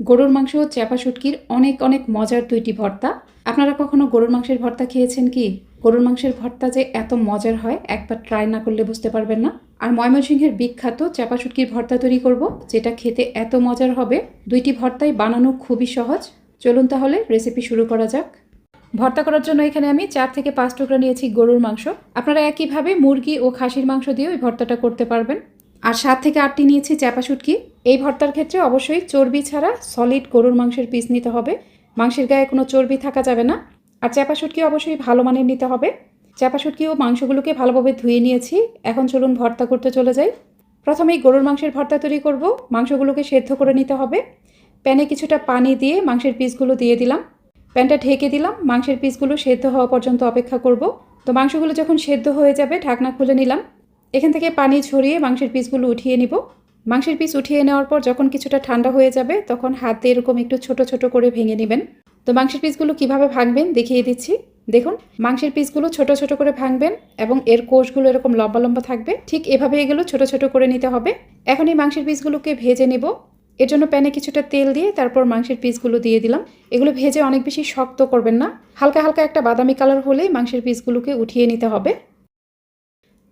গরুর মাংস ও চাপা শুটকির অনেক অনেক মজার দুইটি ভর্তা। আপনারা কখনো গরুর মাংসের ভর্তা খেয়েছেন কি? গরুর মাংসের ভর্তা যে এত মজার হয় একবার ট্রাই না করলে বুঝতে পারবেন না। আর ময়মনসিংহের বিখ্যাত চাপা শুটকির ভর্তা তৈরি করব, যেটা খেতে এত মজার হবে। দুইটি ভর্তাই বানানো খুবই সহজ। চলুন তাহলে রেসিপি শুরু করা যাক। ভর্তা করার জন্য এখানে আমি 4 থেকে 5 টুকরা নিয়েছি গরুর মাংস। আপনারা একইভাবে মুরগি ও খাসির মাংস দিয়েও এই ভর্তাটা করতে পারবেন। আর 7 থেকে 8টি নিয়েছি চাপা শুটকি। এই ভর্তার ক্ষেত্রে অবশ্যই চর্বি ছাড়া সলিড গরুর মাংসের পিস নিতে হবে। মাংসের গায়ে কোনো চর্বি থাকা যাবে না। আর চাপা শুটকি অবশ্যই ভালো মানের নিতে হবে। চাপা শুটকি ও মাংসগুলোকে ভালোভাবে ধুয়ে নিয়েছি। এখন চলুন ভর্তা করতে চলে যাই। প্রথমেই গরুর মাংসের ভর্তা তৈরি করব। মাংসগুলোকে সেদ্ধ করে নিতে হবে। প্যানে কিছুটা পানি দিয়ে মাংসের পিসগুলো দিয়ে দিলাম। প্যানটা ঢেকে দিলাম। মাংসের পিসগুলো সেদ্ধ হওয়া পর্যন্ত অপেক্ষা করব। তো মাংসগুলো যখন সেদ্ধ হয়ে যাবে ঢাকনা খুলে নিলাম। এখান থেকে পানি ঝরিয়ে মাংসের পিসগুলো উঠিয়ে নিব। মাংসের পিস উঠিয়ে নেওয়ার পর যখন কিছুটা ঠান্ডা হয়ে যাবে তখন হাত দিয়ে এরকম একটু ছোট ছোট করে ভেঙে নেবেন। তো মাংসের পিসগুলো কিভাবে ভাঙবেন দেখিয়ে দিচ্ছি। দেখুন, মাংসের পিসগুলো ছোট ছোট করে ভাঙবেন এবং এর কোষগুলো এরকম লম্বা লম্বা থাকবে। ঠিক এভাবে এগুলো ছোট ছোট করে নিতে হবে। এখন এই মাংসের পিসগুলোকে ভেজে নেব। এর জন্য প্যানে কিছুটা তেল দিয়ে তারপর মাংসের পিসগুলো দিয়ে দিলাম। এগুলো ভেজে অনেক বেশি শক্ত করবেন না, হালকা হালকা একটা বাদামি কালার হলেই মাংসের পিসগুলোকে উঠিয়ে নিতে হবে।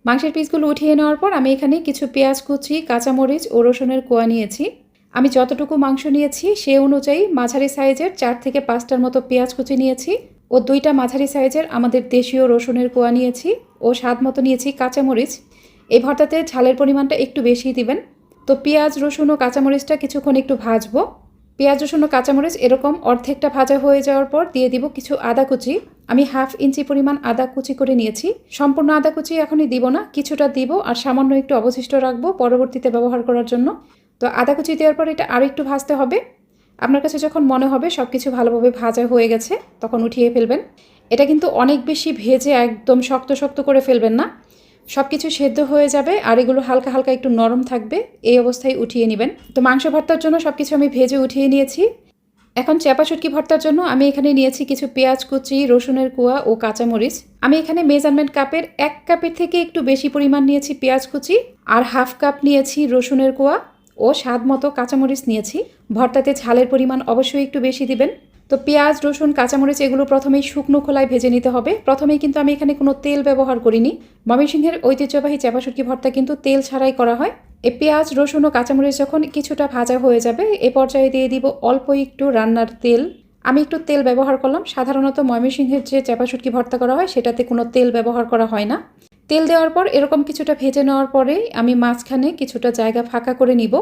মাংসের পিসগুলো উঠিয়ে নেওয়ার পর আমি এখানে কিছু পেঁয়াজ কুচি, কাঁচামরিচ ও রসুনের কোয়া নিয়েছি। আমি যতটুকু মাংস নিয়েছি সে অনুযায়ী মাঝারি সাইজের 4 থেকে 5টার মতো পেঁয়াজ কুচি নিয়েছি ও 2টা মাঝারি সাইজের আমাদের দেশীয় রসুনের কোয়া নিয়েছি ও স্বাদ মতো নিয়েছি কাঁচামরিচ। এই ভর্তাতে ঝালের পরিমাণটা একটু বেশি দিবেন। তো পেঁয়াজ, রসুন ও কাঁচামরিচটা কিছুক্ষণ একটু ভাজবো। পেঁয়াজ, রসুন ও কাঁচামরিচ এরকম অর্ধেকটা ভাজা হয়ে যাওয়ার পর দিয়ে দিব কিছু আদা কুচি। আমি 1/2 ইঞ্চি পরিমাণ আদা কুচি করে নিয়েছি। সম্পূর্ণ আদা কুচি এখনই দিব না, কিছুটা দিব আর সামান্য একটু অবশিষ্ট রাখবো পরবর্তীতে ব্যবহার করার জন্য। তো আদা কুচি দেওয়ার পর এটা আর একটু ভাজতে হবে। আপনার কাছে যখন মনে হবে সব কিছু ভালোভাবে ভাজা হয়ে গেছে তখন উঠিয়ে ফেলবেন। এটা কিন্তু অনেক বেশি ভেজে একদম শক্ত শক্ত করে ফেলবেন না। সব কিছু সেদ্ধ হয়ে যাবে আর এগুলো হালকা হালকা একটু নরম থাকবে, এই অবস্থায় উঠিয়ে নেবেন। তো মাংস ভর্তার জন্য সব কিছু আমি ভেজে উঠিয়ে নিয়েছি। এখন চাপা শুটকি ভর্তার জন্য আমি এখানে নিয়েছি কিছু পেঁয়াজ কুচি, রসুনের কোয়া ও কাঁচামরিচ। আমি এখানে মেজারমেন্ট কাপের 1 কাপের থেকে একটু বেশি পরিমাণ নিয়েছি পেঁয়াজ কুচি আর 1/2 কাপ নিয়েছি রসুনের কোয়া ও স্বাদ মতো কাঁচামরিচ নিয়েছি। ভর্তাতে ঝালের পরিমাণ অবশ্যই একটু বেশি দিবেন। তো পেঁয়াজ, রসুন, কাঁচামরিচ এগুলো প্রথমেই শুকনো খোলায় ভেজে নিতে হবে। প্রথমেই কিন্তু আমি এখানে কোনো তেল ব্যবহার করিনি। ময়মনসিংহের ঐতিহ্যবাহী চাপা শুটকি ভর্তা কিন্তু তেল ছাড়াই করা হয়। এই পেঁয়াজ, রসুন ও কাঁচামরিচ যখন কিছুটা ভাজা হয়ে যাবে এ পর্যায়ে দিয়ে দিব অল্প একটু রান্নার তেল। আমি একটু তেল ব্যবহার করলাম। সাধারণত ময়মনসিংহের যে চাপা শুটকি ভর্তা করা হয় সেটাতে কোনো তেল ব্যবহার করা হয় না। তেল দেওয়ার পর এরকম কিছুটা ভেজে নেওয়ার পরেই আমি মাঝখানে কিছুটা জায়গা ফাঁকা করে নিব।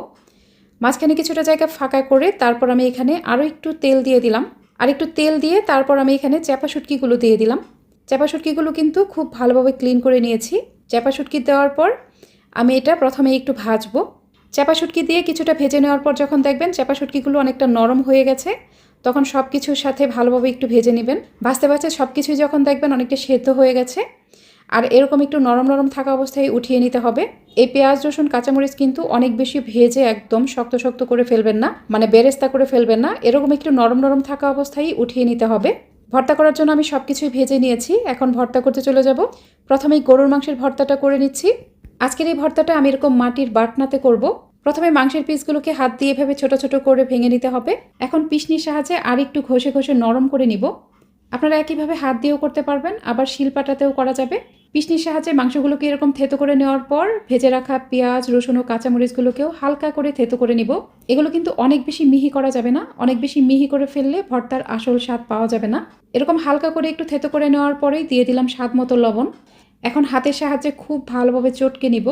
মাঝখানে কিছুটা জায়গা ফাঁকা করে তারপর আমি এখানে আরও একটু তেল দিয়ে দিলাম। আর একটু তেল দিয়ে তারপর আমি এখানে চাপা শুটকিগুলো দিয়ে দিলাম। চাপা শুটকিগুলো কিন্তু খুব ভালোভাবে ক্লিন করে নিয়েছি। চাপা শুটকি দেওয়ার পর আমি এটা প্রথমে একটু ভাজবো। চাপা শুটকি দিয়ে কিছুটা ভেজে নেওয়ার পর যখন দেখবেন চাপা শুটকিগুলো অনেকটা নরম হয়ে গেছে তখন সব কিছুর সাথে ভালোভাবে একটু ভেজে নেবেন। ভাজতে ভাজতে সব কিছুই যখন দেখবেন অনেকটা সেদ্ধ হয়ে গেছে আর এরকম একটু নরম নরম থাকা অবস্থায় উঠিয়ে নিতে হবে। এই পেঁয়াজ, রসুন, কাঁচামরিচ কিন্তু অনেক বেশি ভেজে একদম শক্ত শক্ত করে ফেলবেন না, মানে বেরেস্তা করে ফেলবেন না। এরকম একটু নরম নরম থাকা অবস্থায় উঠিয়ে নিতে হবে। ভর্তা করার জন্য আমি সব কিছুই ভেজে নিয়েছি। এখন ভর্তা করতে চলে যাব। প্রথমেই গরুর মাংসের ভর্তাটা করে নিচ্ছি। আজকের এই ভর্তাটা আমি এরকম মাটির বাটনাতে করব। প্রথমে মাংসের পিসগুলোকে হাত দিয়ে এভাবে ছোট ছোট করে ভেঙে নিতে হবে। এখন পিসনির সাহায্যে আর একটু ঘষে ঘষে নরম করে নিব। আপনারা একইভাবে হাত দিয়েও করতে পারবেন, আবার শিলপাটাতেও করা যাবে। পিসনির সাহায্যে মাংসগুলোকে এরকম থেতো করে নেওয়ার পর ভেজে রাখা পেঁয়াজ, রসুন ও কাঁচামরিচগুলোকেও হালকা করে থেতো করে নিব। এগুলো কিন্তু অনেক বেশি মিহি করা যাবে না, অনেক বেশি মিহি করে ফেললে ভর্তার আসল স্বাদ পাওয়া যাবে না। এরকম হালকা করে একটু থেতো করে নেওয়ার পরেই দিয়ে দিলাম স্বাদ মতো লবণ। এখন হাতের সাহায্যে খুব ভালোভাবে চটকে নিব।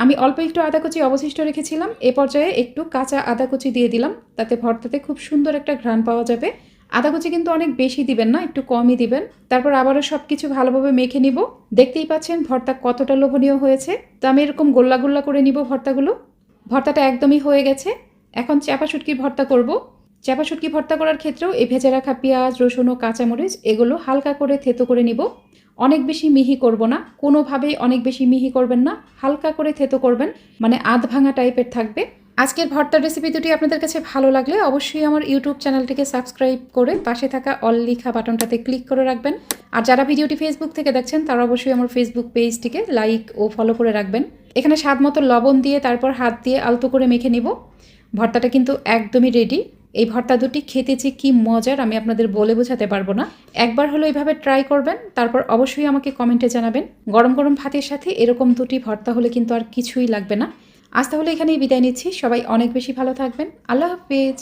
আমি অল্প একটু আদা কুচি অবশিষ্ট রেখেছিলাম, এ পর্যায়ে একটু কাঁচা আদা কুচি দিয়ে দিলাম। তাতে ভর্তাতে খুব সুন্দর একটা ঘ্রাণ পাওয়া যাবে। আদা কুচি কিন্তু অনেক বেশি দিবেন না, একটু কমই দিবেন। তারপর আবারও সব কিছু ভালোভাবে মেখে নিব। দেখতেই পাচ্ছেন ভর্তা কতটা লোভনীয় হয়েছে। তো আমি এরকম গোল্লা গোল্লা করে নিব ভর্তাগুলো। ভর্তাটা একদমই হয়ে গেছে। এখন চাপা শুটকির ভর্তা করব। চাপা শুটকি ভর্তা করার ক্ষেত্রেও এই ভেজে রাখা পেঁয়াজ, রসুন ও কাঁচামরিচ এগুলো হালকা করে থেতো করে নিব। অনেক বেশি মিহি করব না, কোনোভাবেই অনেক বেশি মিহি করবেন না, হালকা করে থেতো করবেন, মানে আধ ভাঙা টাইপের থাকবে। আজকের ভর্তার রেসিপি দুটি আপনাদের কাছে ভালো লাগলে অবশ্যই আমার ইউটিউব চ্যানেলটিকে সাবস্ক্রাইব করে পাশে থাকা অল লিখা বাটনটাতে ক্লিক করে রাখবেন। আর যারা ভিডিওটি ফেসবুক থেকে দেখছেন তারা অবশ্যই আমার ফেসবুক পেজটিকে লাইক ও ফলো করে রাখবেন। এখানে স্বাদ মতো লবণ দিয়ে তারপর হাত দিয়ে আলতো করে মেখে নিব। ভর্তাটা কিন্তু একদমই রেডি। এই ভর্তা দুটি খেতে যে কী মজার আমি আপনাদের বলে বোঝাতে পারবো না। একবার হলো এইভাবে ট্রাই করবেন, তারপর অবশ্যই আমাকে কমেন্টে জানাবেন। গরম গরম ভাতের সাথে এরকম দুটি ভর্তা হলে কিন্তু আর কিছুই লাগবে না। আজ তাহলে এখানেই বিদায় নিচ্ছি। সবাই অনেক বেশি ভালো থাকবেন। আল্লাহ হাফেজ।